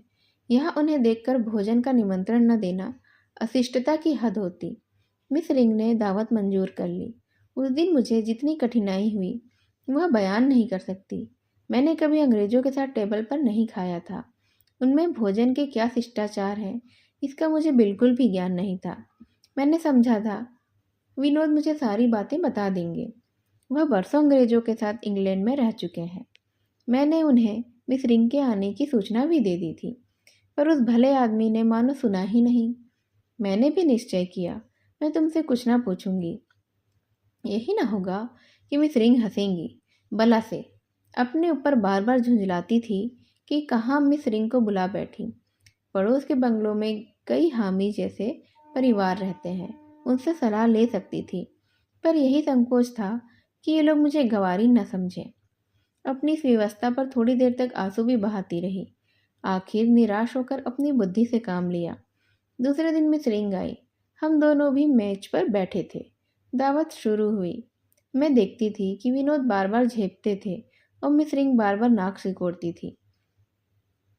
यहाँ उन्हें देखकर भोजन का निमंत्रण न देना अशिष्टता की हद होती। मिस रिंग ने दावत मंजूर कर ली। उस दिन मुझे जितनी कठिनाई हुई वह बयान नहीं कर सकती। मैंने कभी अंग्रेजों के साथ टेबल पर नहीं खाया था। उनमें भोजन के क्या शिष्टाचार हैं इसका मुझे बिल्कुल भी ज्ञान नहीं था। मैंने समझा था विनोद मुझे सारी बातें बता देंगे। वह बरसों अंग्रेजों के साथ इंग्लैंड में रह चुके हैं। मैंने उन्हें मिस रिंग के आने की सूचना भी दे दी थी, पर उस भले आदमी ने मानो सुना ही नहीं। मैंने भी निश्चय किया, मैं तुमसे कुछ ना पूछूंगी। यही ना होगा कि मिस रिंग हंसेंगी बला से। अपने ऊपर बार बार झुंझलाती थी कि कहाँ मिस रिंग को बुला बैठी। पड़ोस के बंगलों में कई हामी जैसे परिवार रहते हैं, उनसे सलाह ले सकती थी, पर यही संकोच था कि ये लोग मुझे गंवारी न समझें। अपनी इस व्यवस्था पर थोड़ी देर तक आंसू भी बहाती रही। आखिर निराश होकर अपनी बुद्धि से काम लिया। दूसरे दिन मिस रिंग आई। हम दोनों भी मेज पर बैठे थे। दावत शुरू हुई। मैं देखती थी कि विनोद बार बार झेपते थे और मिस रिंग बार बार नाक सिकोड़ती थी,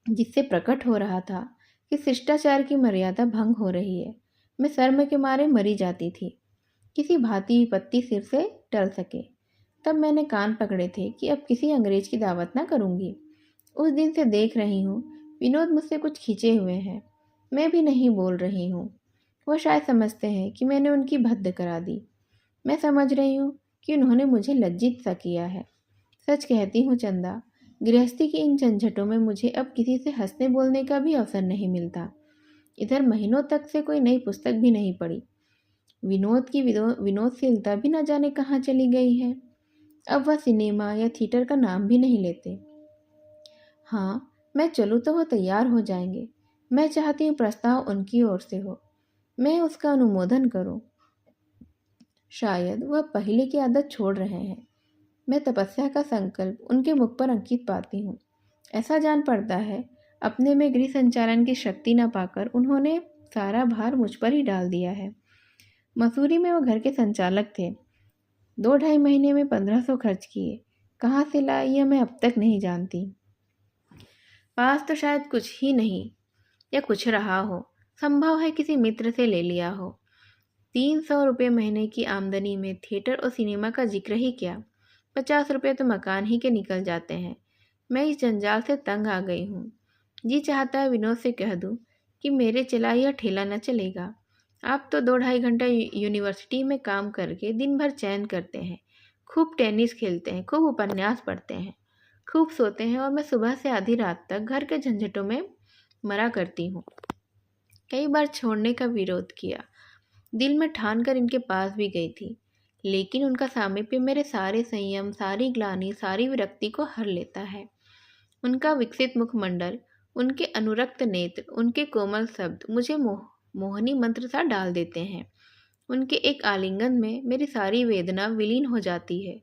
जिससे प्रकट हो रहा था कि शिष्टाचार की मर्यादा भंग हो रही है। मैं शर्म के मारे मरी जाती थी, किसी भांति विपत्ति सिर से टल सके। तब मैंने कान पकड़े थे कि अब किसी अंग्रेज की दावत ना करूंगी। उस दिन से देख रही हूँ विनोद मुझसे कुछ खींचे हुए हैं। मैं भी नहीं बोल रही हूँ। वह शायद समझते हैं कि मैंने उनकी हद करा दी। मैं समझ रही हूँ कि उन्होंने मुझे लज्जित सा किया है। सच कहती हूँ चंदा, गृहस्थी की इन झंझटों में मुझे अब किसी से हंसने बोलने का भी अवसर नहीं मिलता। इधर महीनों तक से कोई नई पुस्तक भी नहीं पढ़ी। विनोद की विनोदशीलता भी न जाने कहाँ चली गई है। अब वह सिनेमा या थिएटर का नाम भी नहीं लेते। हाँ, मैं चलूँ तो वह तैयार हो जाएंगे। मैं चाहती हूँ प्रस्ताव उनकी ओर से हो, मैं उसका अनुमोदन करूँ। शायद वह पहले की आदत छोड़ रहे हैं। मैं तपस्या का संकल्प उनके मुख पर अंकित पाती हूँ। ऐसा जान पड़ता है अपने में गृह संचालन की शक्ति न पाकर उन्होंने सारा भार मुझ पर ही डाल दिया है। मसूरी में वो घर के संचालक थे। 2-2.5 महीने में 1500 खर्च किए। कहाँ से लाए यह मैं अब तक नहीं जानती। पास तो शायद कुछ ही नहीं, या कुछ रहा हो। संभव है किसी मित्र से ले लिया हो। 300 रुपये महीने की आमदनी में थिएटर और सिनेमा का जिक्र ही क्या। 50 रुपये तो मकान ही के निकल जाते हैं। मैं इस जंजाल से तंग आ गई हूँ। जी चाहता है विनोद से कह दूँ कि मेरे चला यह ठेला न चलेगा। आप तो 2-2.5 घंटा यूनिवर्सिटी में काम करके दिन भर चैन करते हैं, खूब टेनिस खेलते हैं, खूब उपन्यास पढ़ते हैं, खूब सोते हैं, और मैं सुबह से आधी रात तक घर के झंझटों में मरा करती हूँ। कई बार छोड़ने का विरोध किया, दिल में ठान कर इनके पास भी गई थी, लेकिन उनका सामीप्य मेरे सारे संयम, सारी ग्लानि, सारी विरक्ति को हर लेता है। उनका विकसित मुखमंडल, उनके अनुरक्त नेत्र, उनके कोमल शब्द मुझे मोहनी मंत्र सा डाल देते हैं। उनके एक आलिंगन में मेरी सारी वेदना विलीन हो जाती है।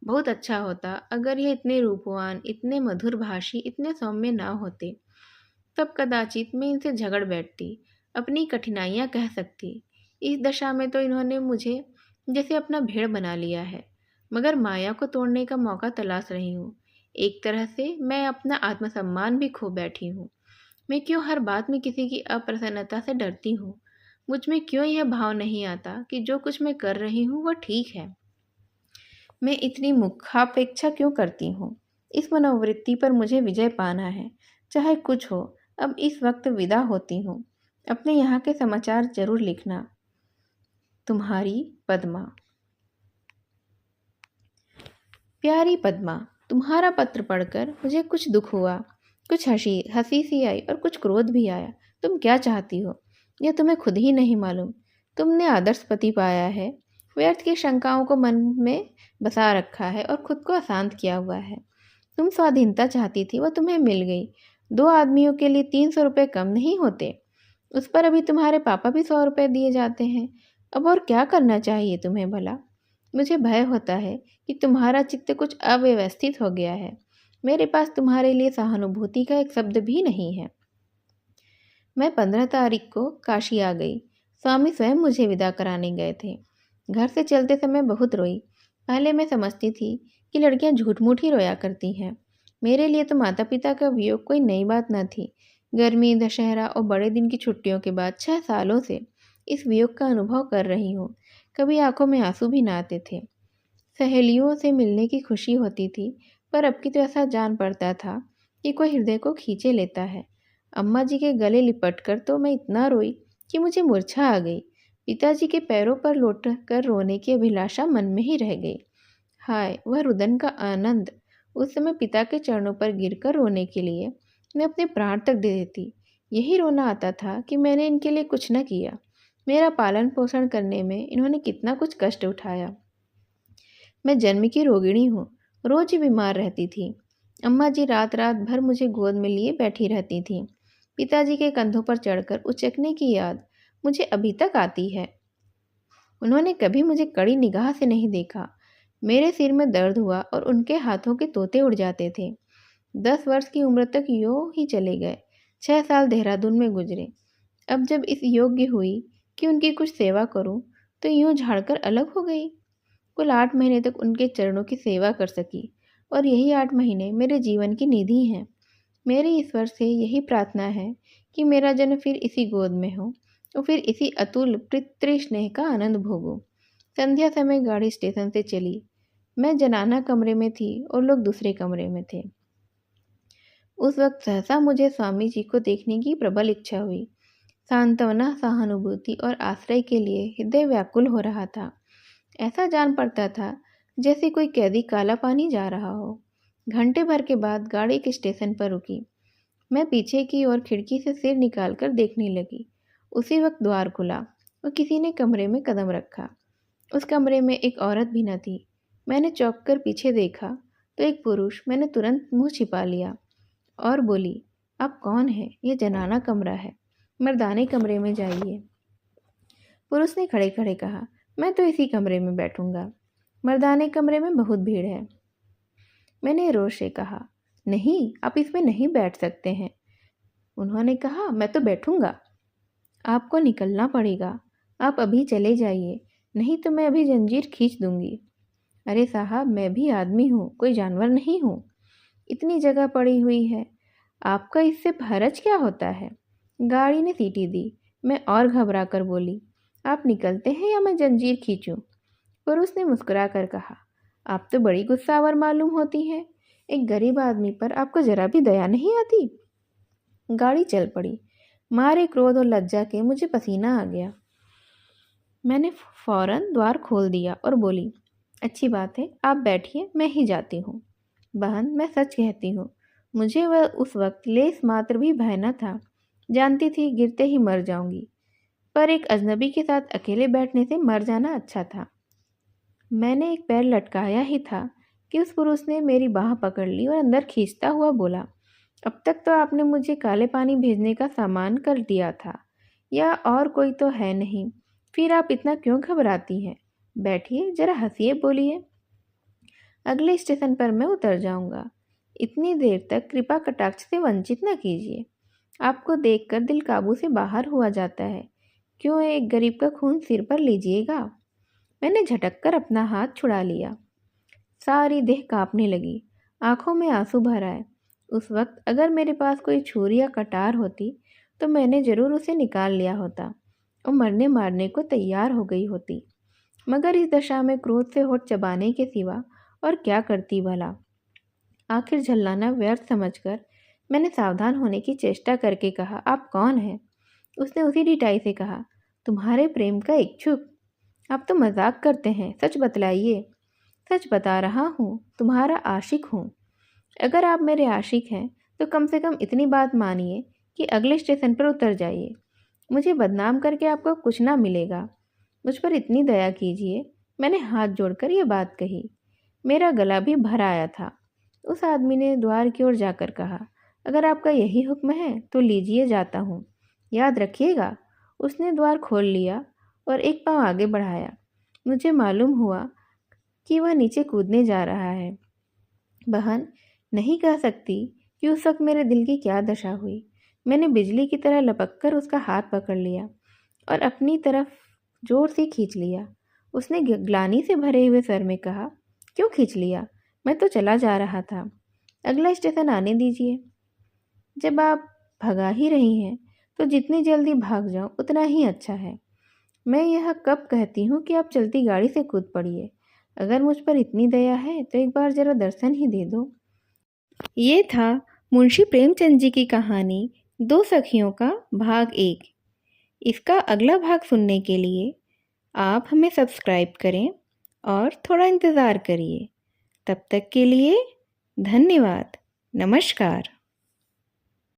बहुत अच्छा होता अगर यह इतने रूपवान, इतने मधुर भाषी, इतने सौम्य ना होते। तब कदाचित मैं इनसे झगड़ बैठती, अपनी कठिनाइयाँ कह सकती। इस दशा में तो इन्होंने मुझे जैसे अपना भेड़ बना लिया है। मगर माया को तोड़ने का मौका तलाश रही हूँ। एक तरह से मैं अपना आत्मसम्मान भी खो बैठी हूँ। मैं क्यों हर बात में किसी की अप्रसन्नता से डरती हूँ? मुझ में क्यों यह भाव नहीं आता कि जो कुछ मैं कर रही हूँ वह ठीक है? मैं इतनी मुखापेक्षा क्यों करती हूँ? इस मनोवृत्ति पर मुझे विजय पाना है, चाहे कुछ हो। अब इस वक्त विदा होती हूँ। अपने यहाँ के समाचार जरूर लिखना। तुम्हारी पद्मा। प्यारी पद्मा, तुम्हारा पत्र पढ़कर मुझे कुछ दुख हुआ, कुछ हंसी सी आई और कुछ क्रोध भी आया। तुम क्या चाहती हो यह तुम्हें खुद ही नहीं मालूम। तुमने आदर्श पति पाया है, व्यर्थ की शंकाओं को मन में बसा रखा है और खुद को अशांत किया हुआ है। तुम स्वाधीनता चाहती थी, वह तुम्हें मिल गई। 2 आदमियों के लिए 300 रुपये कम नहीं होते। उस पर अभी तुम्हारे पापा भी 100 रुपये दिए जाते हैं। अब और क्या करना चाहिए तुम्हें भला? मुझे भय होता है कि तुम्हारा चित्त कुछ अव्यवस्थित हो गया है। मेरे पास तुम्हारे लिए सहानुभूति का एक शब्द भी नहीं है। मैं 15 तारीख को काशी आ गई। स्वामी स्वयं मुझे विदा कराने गए थे। घर से चलते समय बहुत रोई। पहले मैं समझती थी कि लड़कियां झूठ मूठ ही रोया करती हैं। मेरे लिए तो माता पिता का वियोग कोई नई बात न थी। गर्मी, दशहरा और बड़े दिन की छुट्टियों के बाद 6 सालों से इस वियोग का अनुभव कर रही हूँ। कभी आंखों में आंसू भी ना आते थे। सहेलियों से मिलने की खुशी होती थी, पर अब की तो ऐसा जान पड़ता था कि कोई हृदय को खींचे लेता है। अम्मा जी के गले लिपट कर तो मैं इतना रोई कि मुझे मूर्छा आ गई। पिताजी के पैरों पर लौट कर रोने की अभिलाषा मन में ही रह गई। हाय, वह रुदन का आनंद! उस समय पिता के चरणों पर गिरकर रोने के लिए मैं अपने प्राण तक दे देती। यही रोना आता था कि मैंने इनके लिए कुछ न किया। मेरा पालन पोषण करने में इन्होंने कितना कुछ कष्ट उठाया। मैं जन्म की रोगिणी हूँ, रोज ही बीमार रहती थी। अम्मा जी रात रात भर मुझे गोद में लिए बैठी रहती थीं। पिताजी के कंधों पर चढ़कर उचकने की याद मुझे अभी तक आती है। उन्होंने कभी मुझे कड़ी निगाह से नहीं देखा। मेरे सिर में दर्द हुआ और उनके हाथों के तोते उड़ जाते थे। 10 वर्ष की उम्र तक यूं ही चले गए। 6 साल देहरादून में गुजरे। अब जब इस योग्य हुई कि उनकी कुछ सेवा करूं, तो यूं झाड़कर अलग हो गई। कुल 8 महीने तक उनके चरणों की सेवा कर सकी, और यही 8 महीने मेरे जीवन की निधि हैं। मेरी ईश्वर से यही प्रार्थना है कि मेरा जन्म फिर इसी गोद में हो और फिर इसी अतुल पितृ स्नेह का आनंद भोगूं। संध्या समय गाड़ी स्टेशन से चली। मैं जनाना कमरे में थी और लोग दूसरे कमरे में थे। उस वक्त सहसा मुझे स्वामी जी को देखने की प्रबल इच्छा हुई। सांत्वना, सहानुभूति और आश्रय के लिए हृदय व्याकुल हो रहा था। ऐसा जान पड़ता था जैसे कोई कैदी काला पानी जा रहा हो। घंटे भर के बाद गाड़ी एक स्टेशन पर रुकी। मैं पीछे की ओर खिड़की से सिर निकालकर देखने लगी। उसी वक्त द्वार खुला और किसी ने कमरे में कदम रखा। उस कमरे में एक औरत भी न थी। मैंने चौंक कर पीछे देखा तो एक पुरुष। मैंने तुरंत मुंह छिपा लिया और बोली, आप कौन हैं? यह जनाना कमरा है, मर्दाने कमरे में जाइए। पुरुष ने खड़े खड़े कहा, मैं तो इसी कमरे में बैठूंगा, मर्दाने कमरे में बहुत भीड़ है। मैंने रोष से कहा, नहीं, आप इसमें नहीं बैठ सकते हैं। उन्होंने कहा, मैं तो बैठूंगा। आपको निकलना पड़ेगा, आप अभी चले जाइए, नहीं तो मैं अभी जंजीर खींच दूंगी। अरे साहब, मैं भी आदमी हूँ, कोई जानवर नहीं हूँ। इतनी जगह पड़ी हुई है, आपका इससे हरज क्या होता है? गाड़ी ने सीटी दी। मैं और घबरा कर बोली, आप निकलते हैं या मैं जंजीर खींचूं? पुरुष ने मुस्कुरा कर कहा, आप तो बड़ी गुस्सावर मालूम होती हैं। एक गरीब आदमी पर आपको जरा भी दया नहीं आती। गाड़ी चल पड़ी। मारे क्रोध और लज्जा के मुझे पसीना आ गया। मैंने फौरन द्वार खोल दिया और बोली, अच्छी बात है, आप बैठिए, मैं ही जाती हूँ। बहन, मैं सच कहती हूँ, मुझे वह उस वक्त लेस मात्र भी भय न था। जानती थी गिरते ही मर जाऊंगी, पर एक अजनबी के साथ अकेले बैठने से मर जाना अच्छा था। मैंने एक पैर लटकाया ही था कि उस पुरुष ने मेरी बाह पकड़ ली और अंदर खींचता हुआ बोला, अब तक तो आपने मुझे काले पानी भेजने का सामान कर दिया था, या और कोई तो है नहीं, फिर आप इतना क्यों घबराती हैं? बैठिए, जरा हंसिए, बोलिए। अगले स्टेशन पर मैं उतर जाऊंगा। इतनी देर तक कृपा कटाक्ष से वंचित न कीजिए। आपको देखकर दिल काबू से बाहर हुआ जाता है। क्यों एक गरीब का खून सिर पर लीजिएगा? मैंने झटक कर अपना हाथ छुड़ा लिया। सारी देह कांपने लगी, आंखों में आंसू भर आए। उस वक्त अगर मेरे पास कोई छुरी या कटार होती तो मैंने जरूर उसे निकाल लिया होता और मरने मारने को तैयार हो गई होती। मगर इस दशा में क्रोध से होठ चबाने के सिवा और क्या करती भला? आखिर झल्लाना व्यर्थ समझकर मैंने सावधान होने की चेष्टा करके कहा, आप कौन हैं? उसने उसी ढिठाई से कहा, तुम्हारे प्रेम का इच्छुक। आप तो मजाक करते हैं, सच बतलाइए। सच बता रहा हूँ, तुम्हारा आशिक हूँ। अगर आप मेरे आशिक हैं तो कम से कम इतनी बात मानिए कि अगले स्टेशन पर उतर जाइए। मुझे बदनाम करके आपको कुछ ना मिलेगा। मुझ पर इतनी दया कीजिए। मैंने हाथ जोड़कर यह बात कही। मेरा गला भी भर आया था। उस आदमी ने द्वार की ओर जाकर कहा, अगर आपका यही हुक्म है तो लीजिए, जाता हूँ, याद रखिएगा। उसने द्वार खोल लिया और एक पाँव आगे बढ़ाया। मुझे मालूम हुआ कि वह नीचे कूदने जा रहा है। बहन, नहीं कह सकती कि उस वक्त मेरे दिल की क्या दशा हुई। मैंने बिजली की तरह लपक कर उसका हाथ पकड़ लिया और अपनी तरफ जोर से खींच लिया। उसने ग्लानि से भरे हुए स्वर में कहा, क्यों खींच लिया? मैं तो चला जा रहा था। अगला स्टेशन आने दीजिए। जब आप भगा ही रही हैं तो जितनी जल्दी भाग जाओ उतना ही अच्छा है। मैं यह कब कहती हूँ कि आप चलती गाड़ी से कूद पड़िए। अगर मुझ पर इतनी दया है तो एक बार जरा दर्शन ही दे दो। ये था मुंशी प्रेमचंद जी की कहानी दो सखियों का भाग 1। इसका अगला भाग सुनने के लिए आप हमें सब्सक्राइब करें और थोड़ा इंतज़ार करिए। तब तक के लिए धन्यवाद। नमस्कार।